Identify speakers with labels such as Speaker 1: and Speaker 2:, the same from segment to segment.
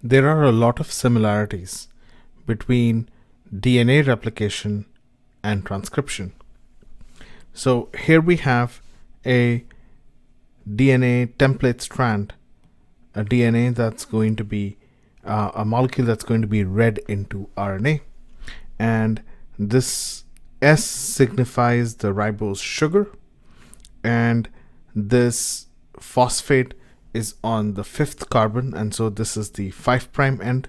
Speaker 1: There are a lot of similarities between DNA replication and transcription. So here we have a DNA template strand, a DNA that's going to be a molecule that's going to be read into RNA, and this S signifies the ribose sugar, and this phosphate is on the 5th carbon, and so this is the 5' end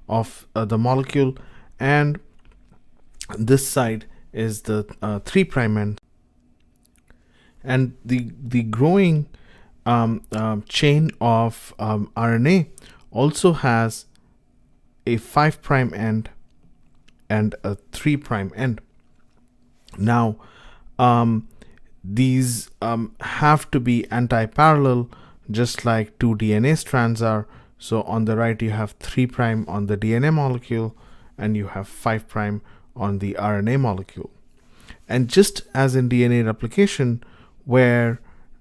Speaker 1: of the molecule, and this side is the 3' end. And the growing chain of RNA also has a 5' end and a 3' end. Now these have to be anti-parallel, just like two DNA strands are. So on the right you have 3' on the DNA molecule and you have 5' on the RNA molecule. And just as in DNA replication, where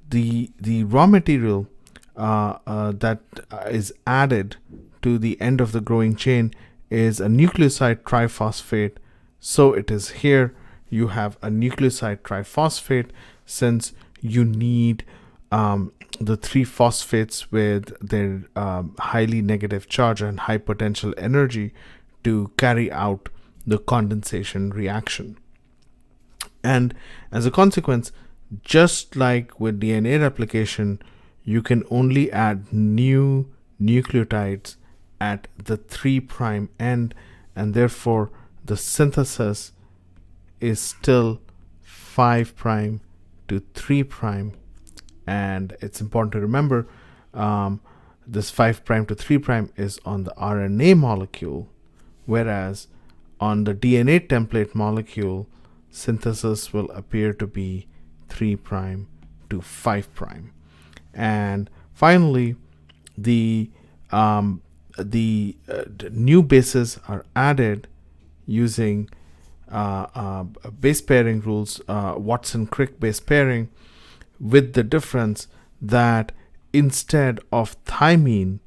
Speaker 1: the raw material that is added to the end of the growing chain is a nucleoside triphosphate, so it is here. You have a nucleoside triphosphate, since you need the 3 phosphates with their highly negative charge and high potential energy to carry out the condensation reaction. And as a consequence, just like with DNA replication, you can only add new nucleotides at the 3' end, and therefore the synthesis is still 5' to 3'. And it's important to remember this 5' to 3' is on the RNA molecule, whereas on the DNA template molecule, synthesis will appear to be 3' to 5'. And finally, the new bases are added using base pairing rules, Watson-Crick base pairing, with the difference that instead of thymine,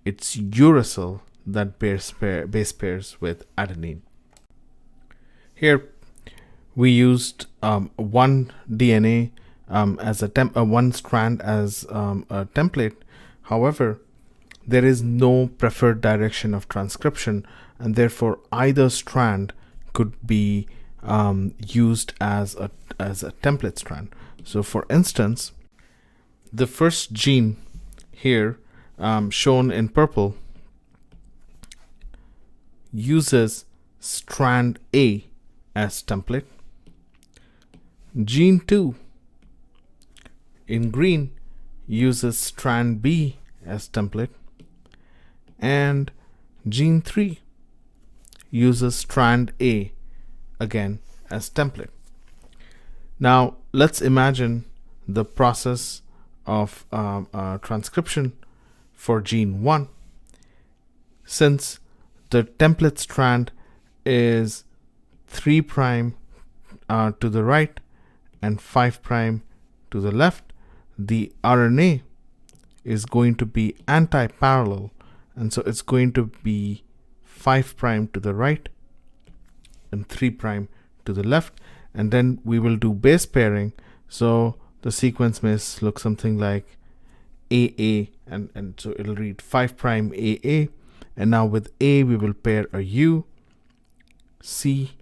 Speaker 1: it's uracil that base pairs with adenine. Here we used one DNA as one strand as a template. However, there is no preferred direction of transcription, and therefore either strand could be used as a template strand. So for instance, the first gene here shown in purple uses strand A as template. Gene 2 in green uses strand B as template, and gene 3 uses strand A again as template. Now let's imagine the process of transcription for gene 1. Since the template strand is 3' to the right and 5' to the left, the RNA is going to be anti-parallel, and so it's going to be 5' to the right and 3' to the left. And then we will do base pairing, so the sequence may look something like AA, and so it'll read 5' AA, and now with A we will pair a U, C,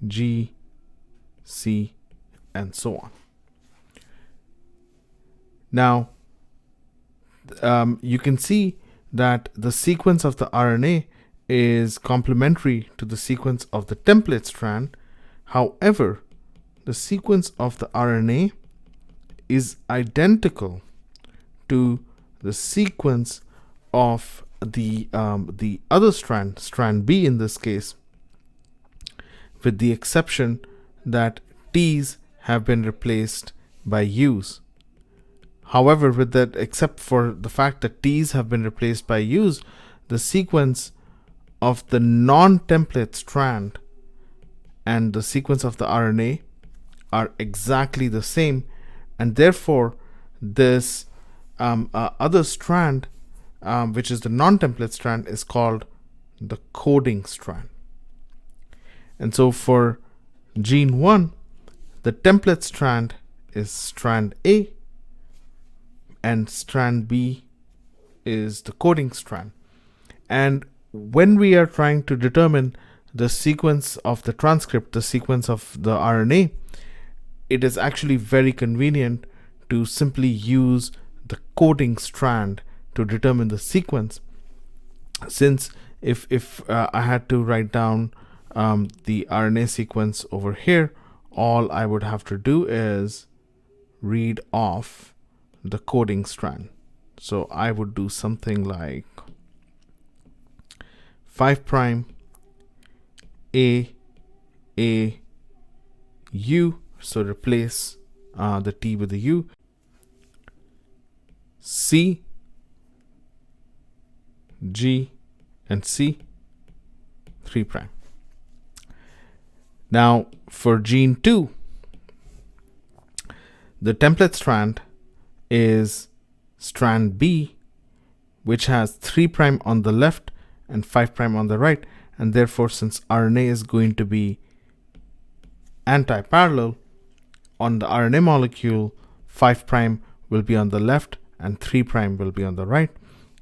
Speaker 1: G, C, and so on. Now you can see that the sequence of the RNA is complementary to the sequence of the template strand. However, the sequence of the RNA is identical to the sequence of the other strand, strand B in this case, with the exception that T's have been replaced by U's. However, with that, except for the fact that T's have been replaced by U's, the sequence of the non-template strand and the sequence of the RNA are exactly the same, and therefore this other strand which is the non-template strand, is called the coding strand. And so for gene 1, the template strand is strand A, and strand B is the coding strand. And when we are trying to determine the sequence of the transcript, the sequence of the RNA, it is actually very convenient to simply use the coding strand to determine the sequence. Since if I had to write down the RNA sequence over here, all I would have to do is read off the coding strand. So I would do something like 5 prime A U, so replace the T with the U, C, G, and C, 3 prime. Now for gene 2, the template strand is strand B, which has 3 prime on the left and 5 prime on the right, and therefore since RNA is going to be anti-parallel, on the RNA molecule 5 prime will be on the left and 3 prime will be on the right.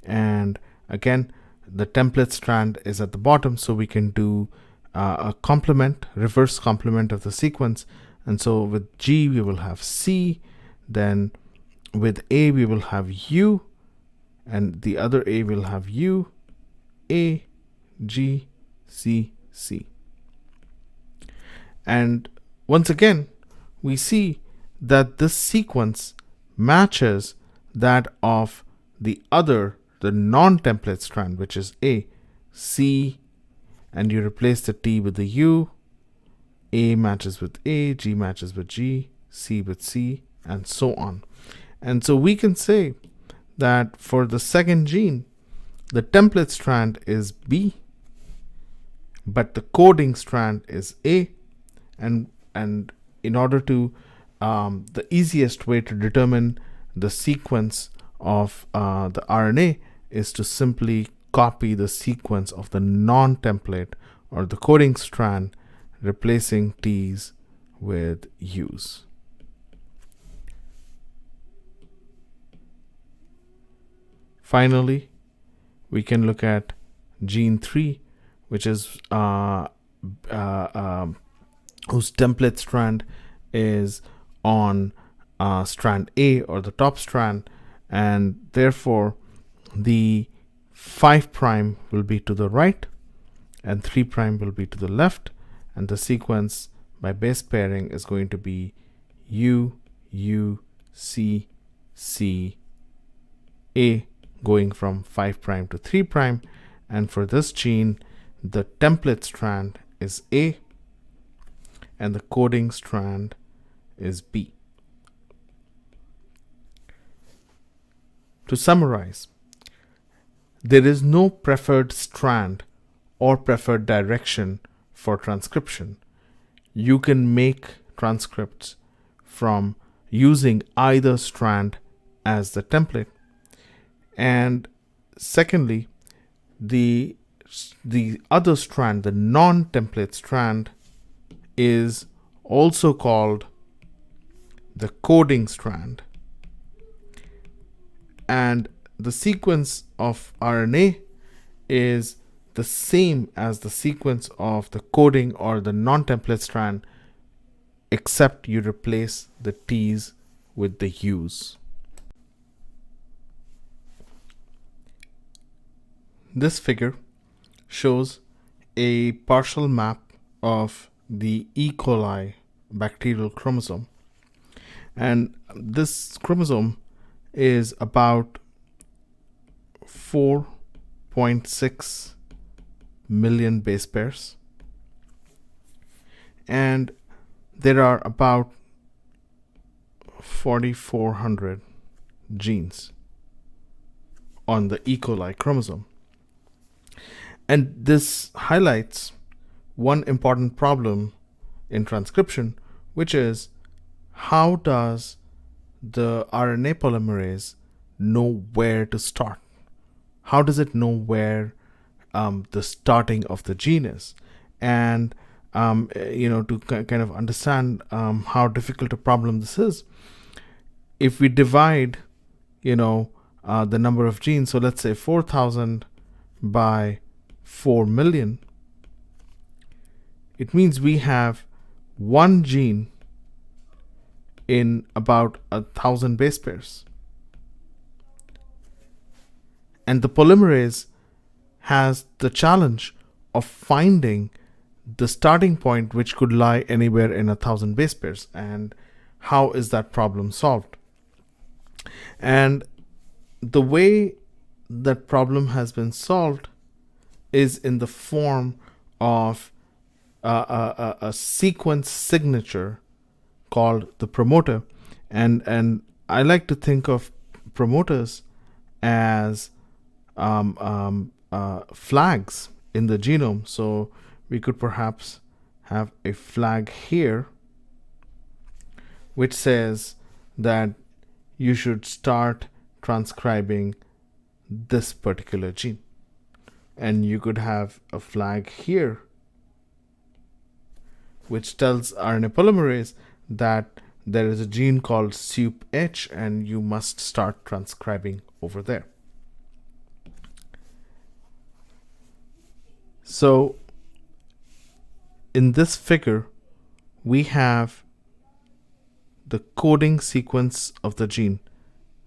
Speaker 1: And again, the template strand is at the bottom, so we can do a complement, reverse complement of the sequence. And so with G we will have C, then with A we will have U, and the other A will have U, A, G, C, C. And once again, we see that this sequence matches that of the non-template strand, which is A, C, and you replace the T with the U, A matches with A, G matches with G, C with C, and so on. And so we can say that for the second gene, the template strand is B, but the coding strand is A. And in order to, the easiest way to determine the sequence of the RNA is to simply copy the sequence of the non-template or the coding strand, replacing T's with U's. Finally, we can look at gene 3, which is whose template strand is on strand A, or the top strand, and therefore the 5 prime will be to the right and 3 prime will be to the left, and the sequence by base pairing is going to be U, U, C, C, A, going from 5 prime to 3 prime. And for this gene, the template strand is A and the coding strand is B. To summarize, there is no preferred strand or preferred direction for transcription. You can make transcripts from using either strand as the template. And secondly, the other strand, the non-template strand, is also called the coding strand. And the sequence of RNA is the same as the sequence of the coding or the non-template strand, except you replace the T's with the U's. This figure shows a partial map of the E. coli bacterial chromosome, and this chromosome is about 4.6 million base pairs, and there are about 4,400 genes on the E. coli chromosome. And this highlights one important problem in transcription, which is how does the RNA polymerase know where to start? how does it know where the starting of the gene is? And to kind of understand how difficult a problem this is, if we divide the number of genes, so let's say 4,000 by 4 million, it means we have one gene in about 1,000 base pairs. And the polymerase has the challenge of finding the starting point, which could lie anywhere in 1,000 base pairs. And how is that problem solved? And the way that problem has been solved is in the form of a sequence signature called the promoter. And I like to think of promoters as flags in the genome. So we could perhaps have a flag here which says that you should start transcribing this particular gene. And you could have a flag here which tells RNA polymerase that there is a gene called SUPH and you must start transcribing over there. So in this figure, we have the coding sequence of the gene,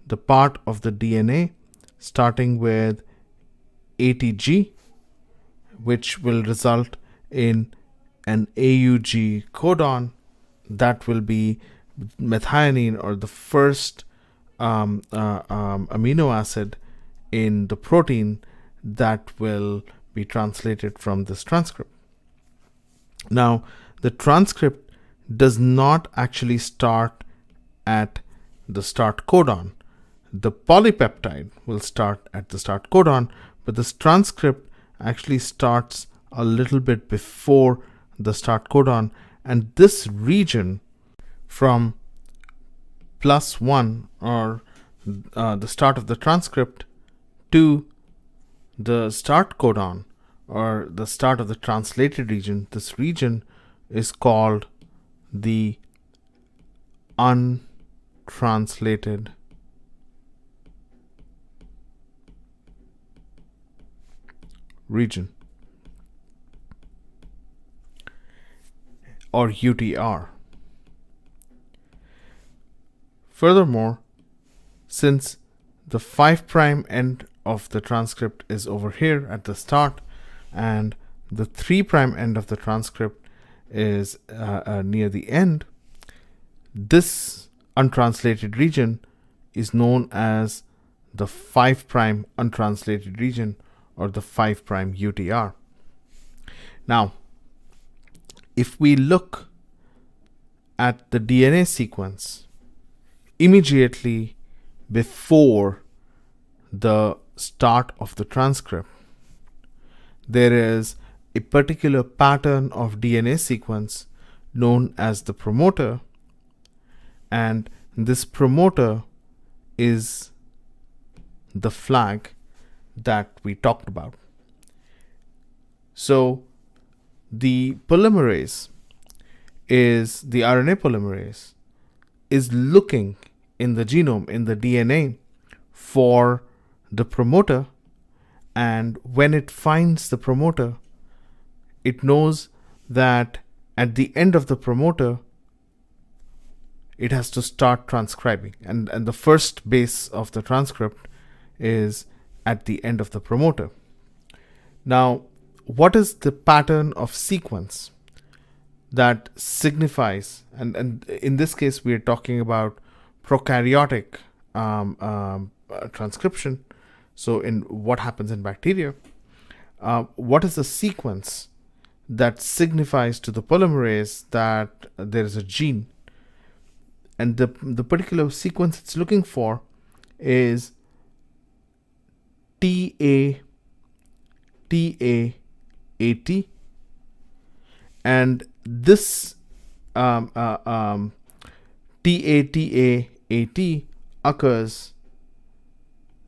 Speaker 1: the part of the DNA starting with ATG, which will result in an AUG codon that will be methionine, or the first amino acid in the protein that will be translated from this transcript. Now, the transcript does not actually start at the start codon. The polypeptide will start at the start codon, but this transcript actually starts a little bit before the start codon, and this region from +1, or the start of the transcript, to the start codon, or the start of the translated region, this region is called the untranslated region, or UTR. Furthermore, since the 5' end of the transcript is over here at the start, and the 3' end of the transcript is near the end, this untranslated region is known as the 5' untranslated region, or the 5' UTR. Now, if we look at the DNA sequence immediately before the start of the transcript, there is a particular pattern of DNA sequence known as the promoter, and this promoter is the flag that we talked about. So the polymerase is, the RNA polymerase is looking in the genome, in the DNA, for the promoter, and when it finds the promoter, it knows that at the end of the promoter it has to start transcribing, and the first base of the transcript is at the end of the promoter. Now, what is the pattern of sequence that signifies, and in this case we are talking about prokaryotic transcription, so in what happens in bacteria, what is the sequence that signifies to the polymerase that there is a gene? And the particular sequence it's looking for is TATAT, and this TATAT occurs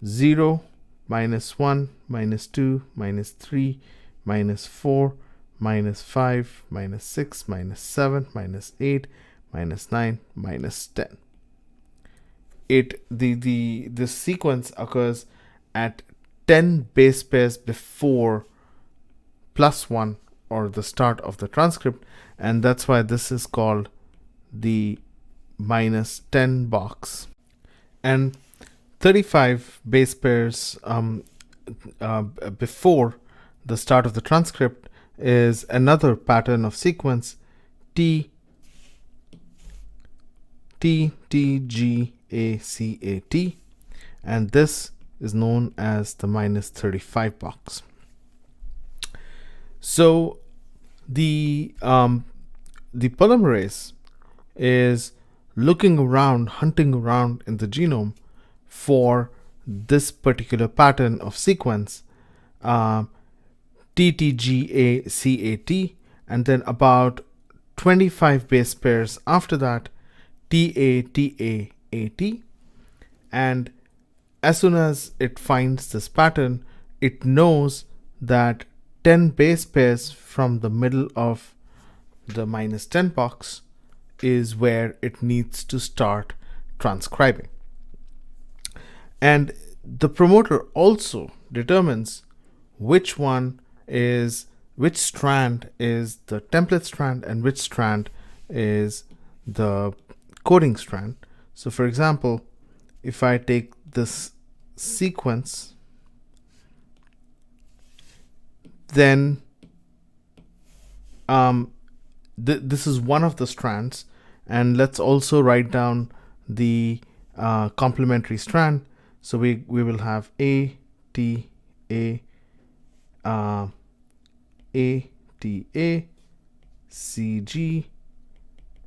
Speaker 1: 0, -1, -2, -3, -4, -5, -6, -7, -8, -9, -10. This sequence occurs at 10 base pairs before +1 or the start of the transcript, and that's why this is called the -10 box. And 35 base pairs before the start of the transcript is another pattern of sequence T T T G A C A T, and this is known as the -35 box. So the polymerase is looking around, hunting around in the genome for this particular pattern of sequence, TTGACAT, and then about 25 base pairs after that, TATAAT. And as soon as it finds this pattern, it knows that 10 base pairs from the middle of the -10 box is where it needs to start transcribing. And the promoter also determines which strand is the template strand and which strand is the coding strand. So for example, if I take this sequence, then this is one of the strands, and let's also write down the complementary strand. So we will have A, T, A, T, A, C, G,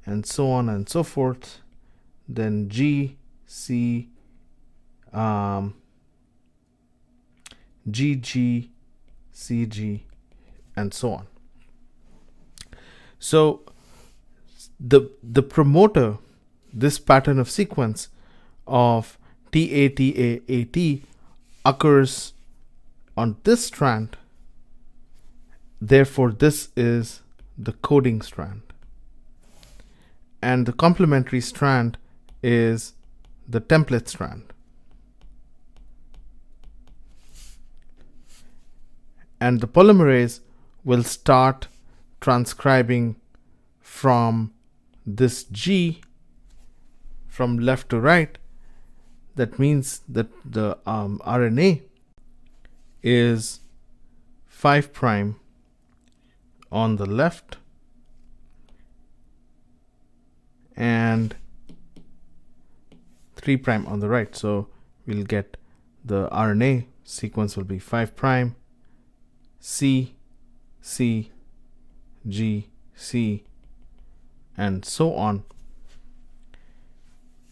Speaker 1: and so on and so forth. Then G, C, G, G, C, G, and so on. So the promoter, this pattern of sequence of TATAAT occurs on this strand. Therefore, this is the coding strand. And the complementary strand is the template strand. And the polymerase will start transcribing from this G from left to right. That means that the RNA is 5' on the left and 3' on the right. So we'll get the RNA sequence will be 5', C, C, G, C, and so on.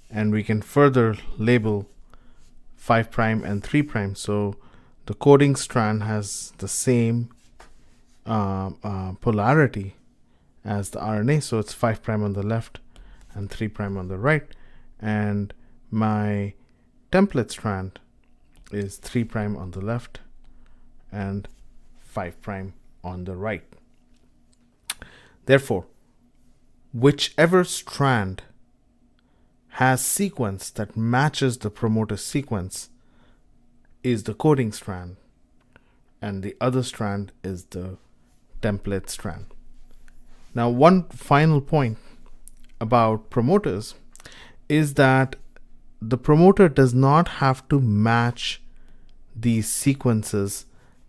Speaker 1: And we can further label 5' and 3'. So the coding strand has the same polarity as the RNA. So it's 5' on the left and 3' on the right. And my template strand is 3' on the left and 5' on the right. Therefore, whichever strand has sequence that matches the promoter sequence is the coding strand, and the other strand is the template strand. Now, one final point about promoters is that the promoter does not have to match these sequences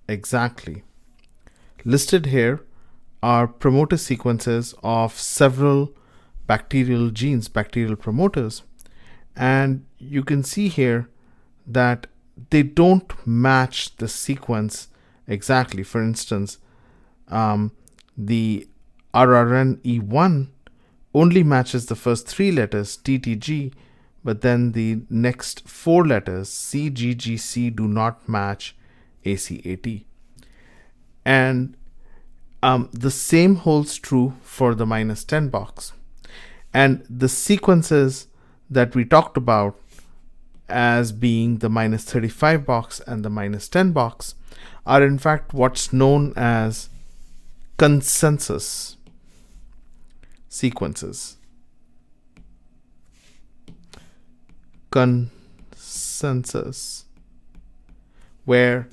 Speaker 1: exactly. Listed here are promoter sequences of several bacterial genes, bacterial promoters, and you can see here that they don't match the sequence exactly. For instance, the RRNE1 only matches the first 3 letters TTG, but then the next 4 letters CGGC do not match ACAT. And the same holds true for the -10 box. And the sequences that we talked about as being the minus 35 box and the minus 10 box are in fact what's known as consensus sequences. Consensus, where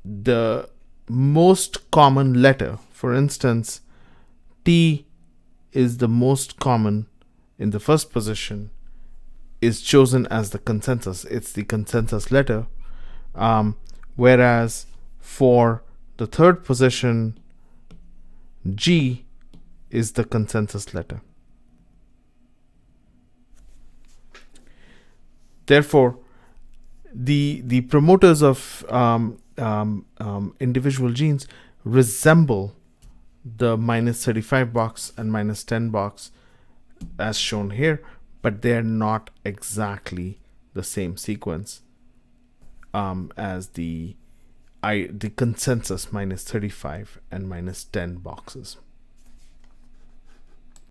Speaker 1: the most common letter, for instance, T is the most common in the first position, is chosen as the consensus. It's the consensus letter. Whereas for the third position, G is the consensus letter. Therefore, the promoters of individual genes resemble the minus 35 box and minus 10 box as shown here, but they're not exactly the same sequence as the consensus minus 35 and minus 10 boxes.